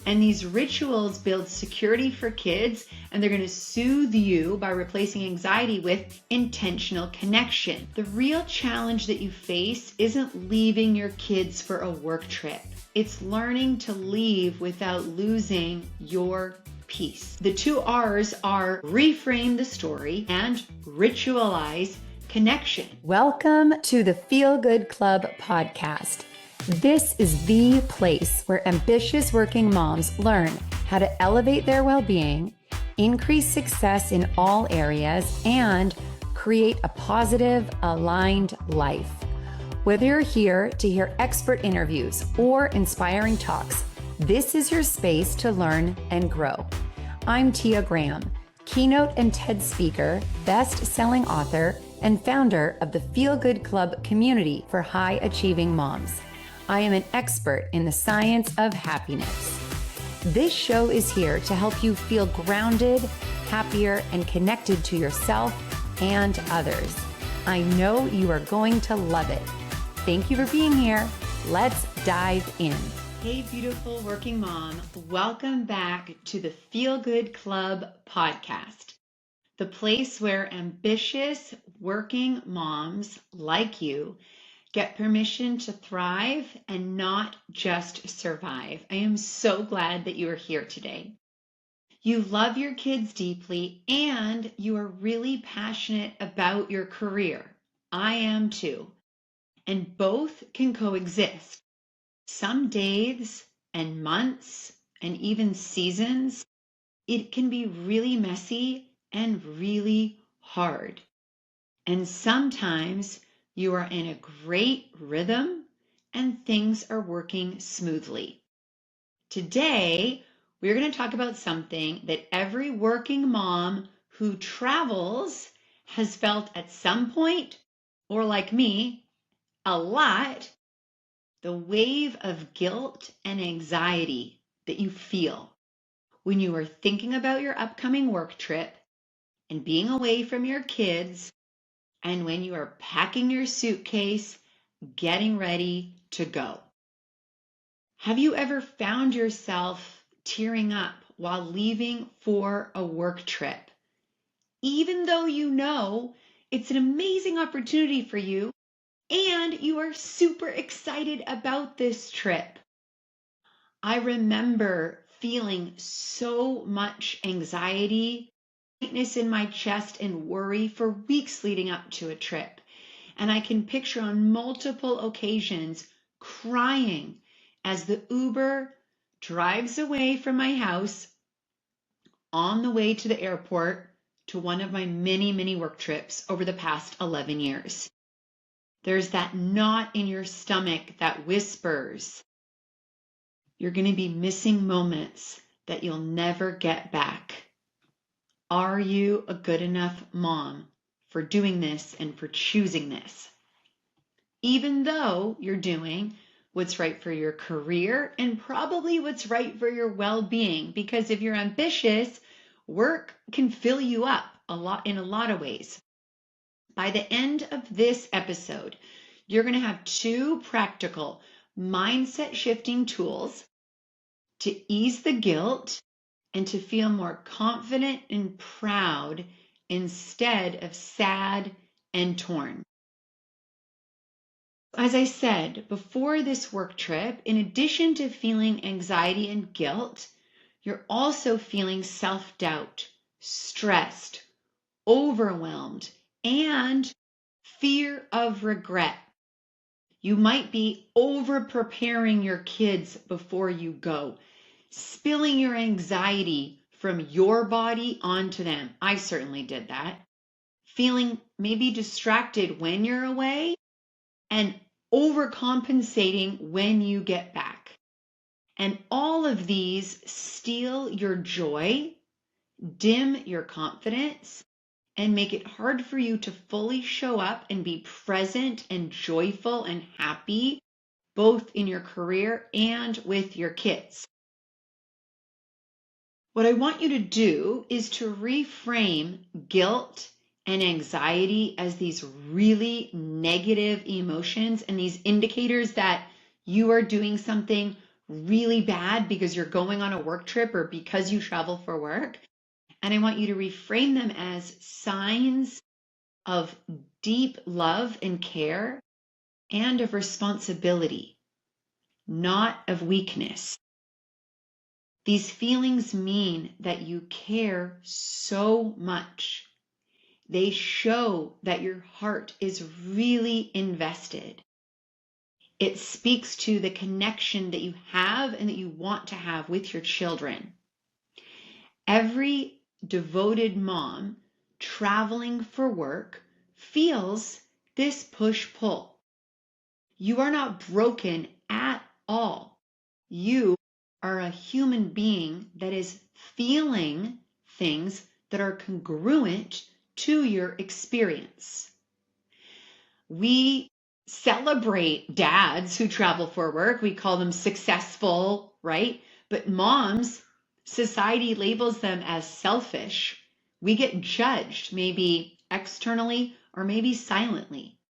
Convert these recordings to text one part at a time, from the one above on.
And these rituals build security for kids, and they're going to soothe you by replacing anxiety with intentional connection. The real challenge that you face isn't leaving your kids for a work trip. It's learning to leave without losing your peace. The two R's are reframe the story and ritualize connection. Welcome to the Feel Good Club podcast. This is the place where ambitious working moms learn how to elevate their well-being, increase success in all areas, and create a positive, aligned life. Whether you're here to hear expert interviews or inspiring talks, this is your space to learn and grow. I'm Tia Graham, keynote and TED speaker, best-selling author, and founder of the Feel Good Club community for high-achieving moms. I am an expert in the science of happiness. This show is here to help you feel grounded, happier, and connected to yourself and others. I know you are going to love it. Thank you for being here. Let's dive in. Hey, beautiful working mom. Welcome back to the Feel Good Club podcast, the place where ambitious working moms like you get permission to thrive and not just survive. I am so glad that you are here today. You love your kids deeply and you are really passionate about your career. I am too. And both can coexist. Some days and months and even seasons, it can be really messy and really hard. And sometimes you are in a great rhythm and things are working smoothly. Today, we're going to talk about something that every working mom who travels has felt at some point, or like me, a lot, the wave of guilt and anxiety that you feel when you are thinking about your upcoming work trip and being away from your kids, and when you are packing your suitcase, getting ready to go. Have you ever found yourself tearing up while leaving for a work trip? Even though you know it's an amazing opportunity for you and you are super excited about this trip. I remember feeling so much anxiety, tightness in my chest, and worry for weeks leading up to a trip. And I can picture on multiple occasions crying as the Uber drives away from my house on the way to the airport to one of my many, many work trips over the past 11 years. There's that knot in your stomach that whispers, you're going to be missing moments that you'll never get back. Are you a good enough mom for doing this and for choosing this? Even though you're doing what's right for your career and probably what's right for your well-being, because if you're ambitious, work can fill you up in a lot of ways. By the end of this episode, you're going to have two practical mindset shifting tools to ease the guilt and to feel more confident and proud instead of sad and torn. As I said, before this work trip, in addition to feeling anxiety and guilt, you're also feeling self-doubt, stressed, overwhelmed, and fear of regret. You might be over-preparing your kids before you go, spilling your anxiety from your body onto them. I certainly did that. Feeling maybe distracted when you're away and overcompensating when you get back. And all of these steal your joy, dim your confidence, and make it hard for you to fully show up and be present and joyful and happy, both in your career and with your kids. What I want you to do is to reframe guilt and anxiety as these really negative emotions and these indicators that you are doing something really bad because you're going on a work trip or because you travel for work. And I want you to reframe them as signs of deep love and care and of responsibility, not of weakness. These feelings mean that you care so much. They show that your heart is really invested. It speaks to the connection that you have and that you want to have with your children. Every devoted mom traveling for work feels this push-pull. You are not broken at all. You are a human being that is feeling things that are congruent to your experience. We celebrate dads who travel for work. We call them successful, right? But moms, society labels them as selfish. We get judged, maybe externally or maybe silently.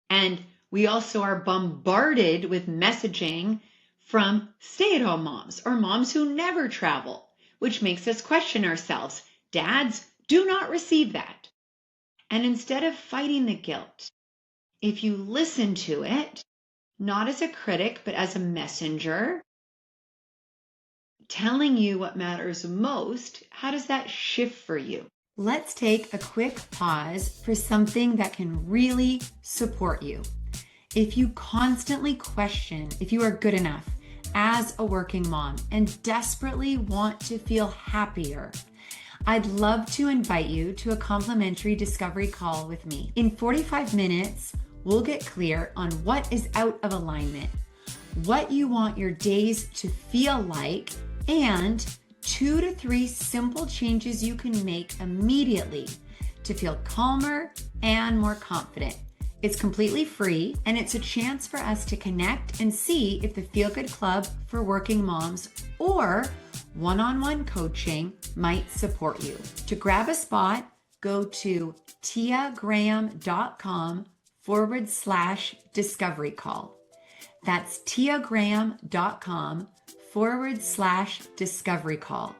And we also are bombarded with messaging from stay-at-home moms or moms who never travel, which makes us question ourselves. Dads do not receive that. And instead of fighting the guilt, if you listen to it, not as a critic, but as a messenger, telling you what matters most, how does that shift for you? Let's take a quick pause for something that can really support you. If you constantly question if you are good enough as a working mom and desperately want to feel happier, I'd love to invite you to a complimentary discovery call with me. In 45 minutes, we'll get clear on what is out of alignment, what you want your days to feel like, and 2 to 3 simple changes you can make immediately to feel calmer and more confident. It's completely free, and it's a chance for us to connect and see if the Feel Good Club for working moms or one-on-one coaching might support you. To grab a spot, go to tiagraham.com/discovery call. That's tiagraham.com/discovery call,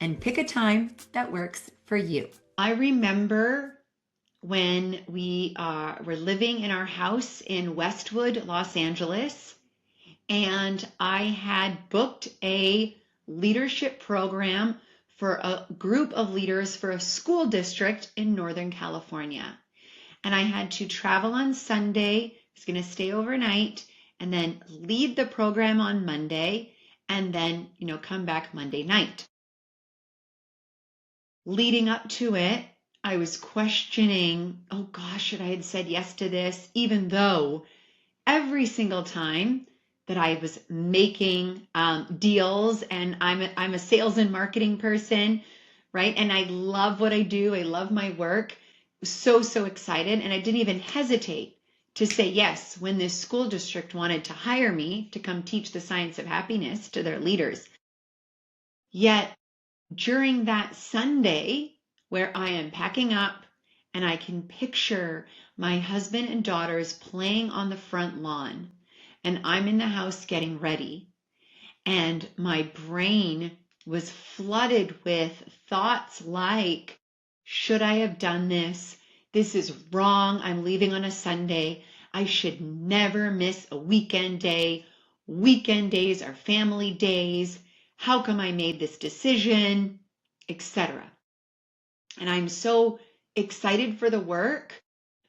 and pick a time that works for you. I remember when we were living in our house in Westwood, Los Angeles, and I had booked a leadership program for a group of leaders for a school district in Northern California. And I had to travel on Sunday. I was going to stay overnight and then lead the program on Monday and then, come back Monday night. Leading up to it, I was questioning, oh gosh, should I have said yes to this? Even though every single time that I was making deals, and I'm a sales and marketing person, right? And I love what I do. I love my work. So excited. And I didn't even hesitate to say yes when this school district wanted to hire me to come teach the science of happiness to their leaders. Yet during that Sunday, where I am packing up and I can picture my husband and daughters playing on the front lawn, and I'm in the house getting ready, and my brain was flooded with thoughts like, should I have done this? This is wrong. I'm leaving on a Sunday. I should never miss a weekend day. Weekend days are family days. How come I made this decision? Etc. And I'm so excited for the work,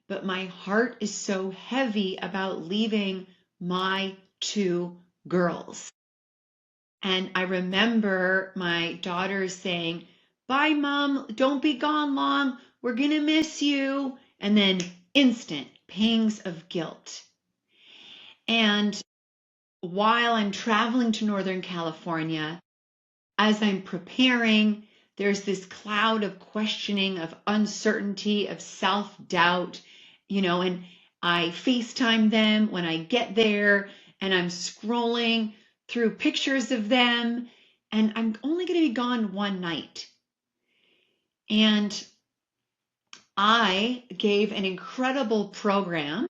but my heart is so heavy about leaving my 2 girls. And I remember my daughters saying, bye, Mom, don't be gone long. We're going to miss you. And then instant pangs of guilt. And while I'm traveling to Northern California, as I'm preparing, there's this cloud of questioning, of uncertainty, of self-doubt, and I FaceTime them when I get there, and I'm scrolling through pictures of them, and I'm only going to be gone one night. And I gave an incredible program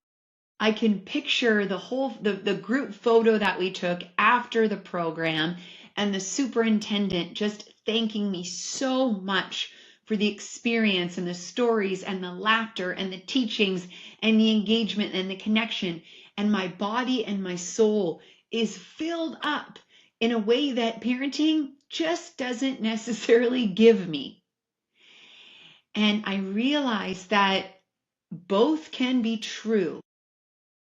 I can picture the group photo that we took after the program and the superintendent just thanking me so much for the experience and the stories and the laughter and the teachings and the engagement and the connection. And my body and my soul is filled up in a way that parenting just doesn't necessarily give me. And I realized that both can be true.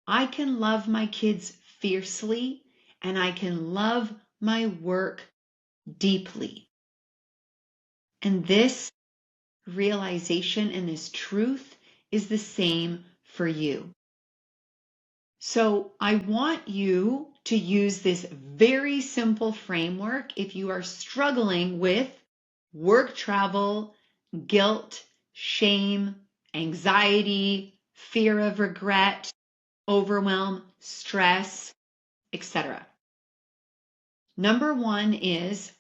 I can love my kids fiercely and I can love my work deeply. And this realization and this truth is the same for you. So I want you to use this very simple framework if you are struggling with work travel, guilt, shame, anxiety, fear of regret, overwhelm, stress, etc. Number one is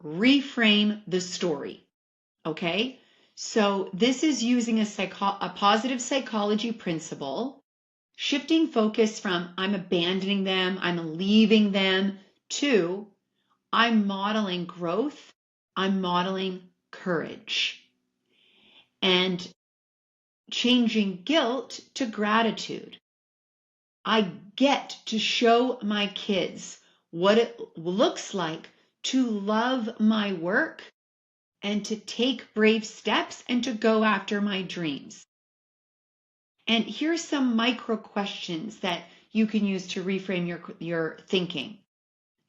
reframe the story. Okay? So this is using a positive psychology principle, shifting focus from I'm abandoning them, I'm leaving them, to I'm modeling growth, I'm modeling courage. And changing guilt to gratitude. I get to show my kids what it looks like to love my work and to take brave steps and to go after my dreams. And here's some micro questions that you can use to reframe your thinking.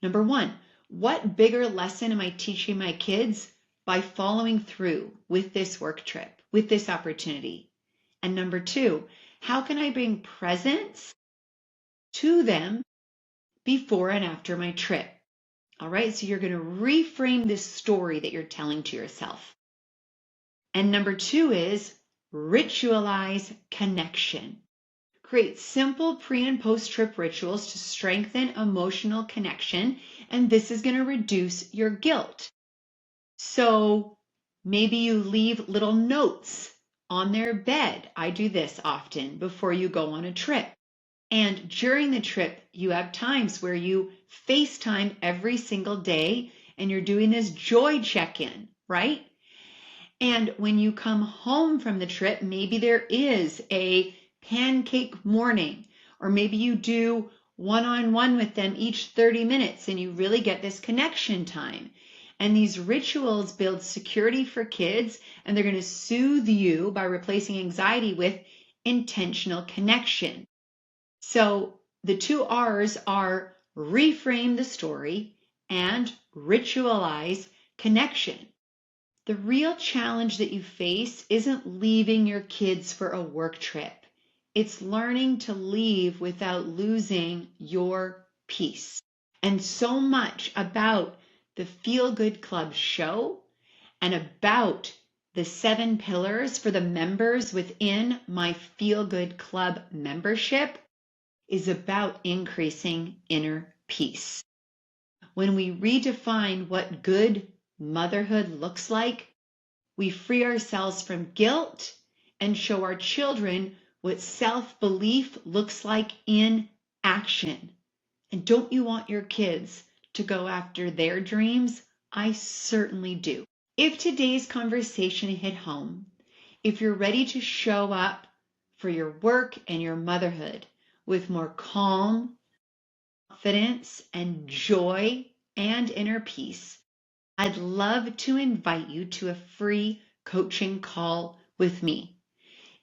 Number one, what bigger lesson am I teaching my kids by following through with this work trip, with this opportunity? And number two, how can I bring presence to them before and after my trip? All right, so you're going to reframe this story that you're telling to yourself. And number two is ritualize connection. Create simple pre and post trip rituals to strengthen emotional connection, and this is going to reduce your guilt. So maybe you leave little notes on their bed. I do this often before you go on a trip. And during the trip, you have times where you FaceTime every single day and you're doing this joy check-in, right? And when you come home from the trip, maybe there is a pancake morning, or maybe you do one-on-one with them each 30 minutes and you really get this connection time. And these rituals build security for kids, and they're going to soothe you by replacing anxiety with intentional connection. So the two R's are reframe the story and ritualize connection. The real challenge that you face isn't leaving your kids for a work trip. It's learning to leave without losing your peace. And so much about the Feel Good Club show and about the 7 pillars for the members within my Feel Good Club membership is about increasing inner peace. When we redefine what good motherhood looks like, we free ourselves from guilt and show our children what self-belief looks like in action. And don't you want your kids to go after their dreams? I certainly do. If today's conversation hit home, if you're ready to show up for your work and your motherhood with more calm, confidence, and joy and inner peace, I'd love to invite you to a free coaching call with me.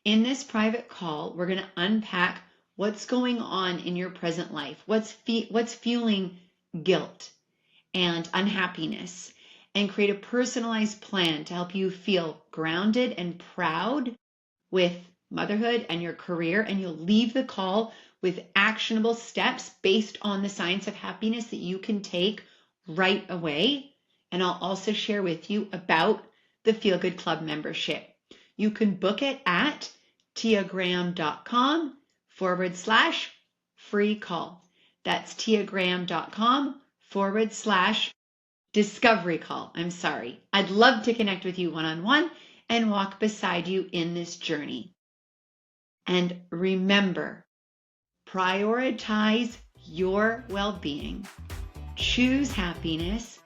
In this private call, we're going to unpack what's going on in your present life, what's fueling guilt and unhappiness, and create a personalized plan to help you feel grounded and proud with motherhood and your career. And you'll leave the call with actionable steps based on the science of happiness that you can take right away. And I'll also share with you about the Feel Good Club membership. You can book it at tiagraham.com/free call. That's tiagraham.com/discovery call. I'm sorry. I'd love to connect with you one-on-one and walk beside you in this journey. And remember, prioritize your well-being, choose happiness,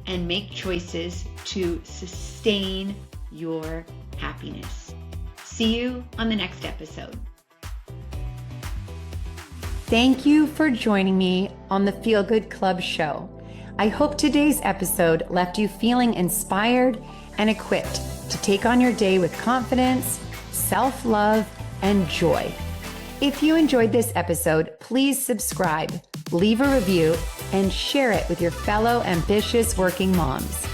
and make choices to sustain your happiness. See you on the next episode. Thank you for joining me on the Feel Good Club show. I hope today's episode left you feeling inspired and equipped to take on your day with confidence, self-love, and joy. If you enjoyed this episode, please subscribe, leave a review, and share it with your fellow ambitious working moms.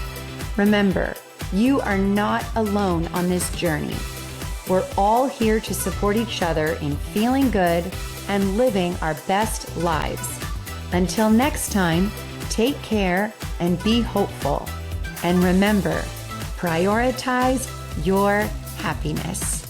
Remember, you are not alone on this journey. We're all here to support each other in feeling good and living our best lives. Until next time, take care and be hopeful. And remember, prioritize your happiness.